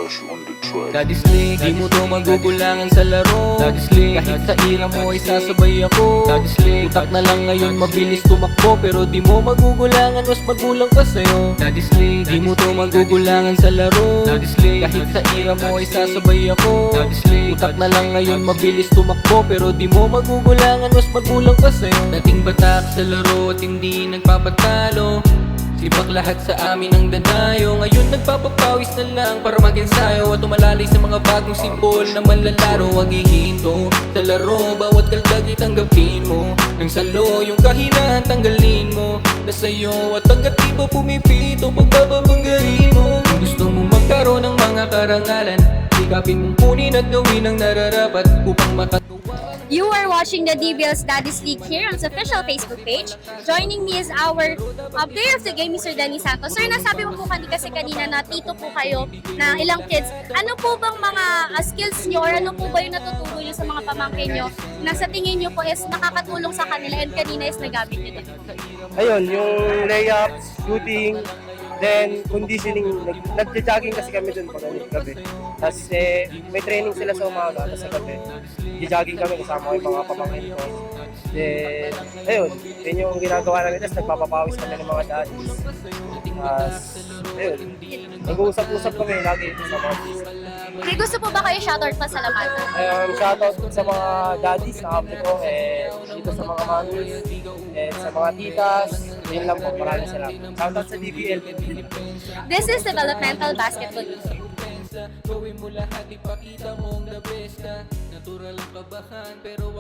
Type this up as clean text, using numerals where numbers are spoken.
Daddy Slick, di mo to magugulangan sa laro. Daddy Slick, kahit sa ira mo ay sasabay ako. Daddy Slick, utak na lang ngayon mabilis tumakbo, pero di mo magugulangan, mas magulang pa sa'yo. Daddy Slick, di mo to magugulangan sa laro. Daddy Slick, kahit sa ira mo ay sasabay ako. Daddy Slick, utak na lang ngayon mabilis tumakbo, pero di mo magugulangan, mas magulang pa sa'yo. Dating batak sa laro at hindi nagpapatalo, sibak lahat sa amin ang dadayo. Ngayon nagpapapawis na lang para mag-ensayo at umalalay sa mga bagong simbol na manlalaro. Huwag hihinto sa laro, bawat kaldag itanggapin mo. Nang salo yung kahinaan tanggalin mo. Nasa'yo at agad iba pumipito pagbababanggain mo. Kung gusto mong magkaroon ng mga karangalan, sikapin mong kunin at gawin ang nararapat upang makatuwa. You are watching the DBL's Daddy Slick here on his official Facebook page. Joining me is our player of the game, Mr. Danny Santos. Sir, nasabi mo po kasi kanina na tito po kayo ng ilang kids. Ano po bang mga skills nyo or ano po ba yung natuturo nyo sa mga pamangkin nyo na sa tingin nyo po is nakakatulong sa kanila and kanina is nagamit nyo din? Ayun, yung layups, shooting, then conditioning. Nag-jogging kasi kami dun pag gabi. Tapos may training sila sa umaga, tapos sa gabi. Nag-jogging kami kasama ko yung mga pamangkin ko. Then, ayun, yun yung ginagawa namin. Tapos nagpapapawis kami ng mga daddies. Tapos, ayun, nag-uusap-usap kami lagi sa mga daddies. May gusto po ba kayo shoutout pa sa lamatan? Shoutout sa mga daddies na kapit ko, dito sa mga mamis, sa mga titas, yun lang po, maraming salamat. Shoutout sa DBL. This is Developmental Basketball League. Gawin mo lahat, ipakita mong the best ka. Natural ang kabahan, pero wag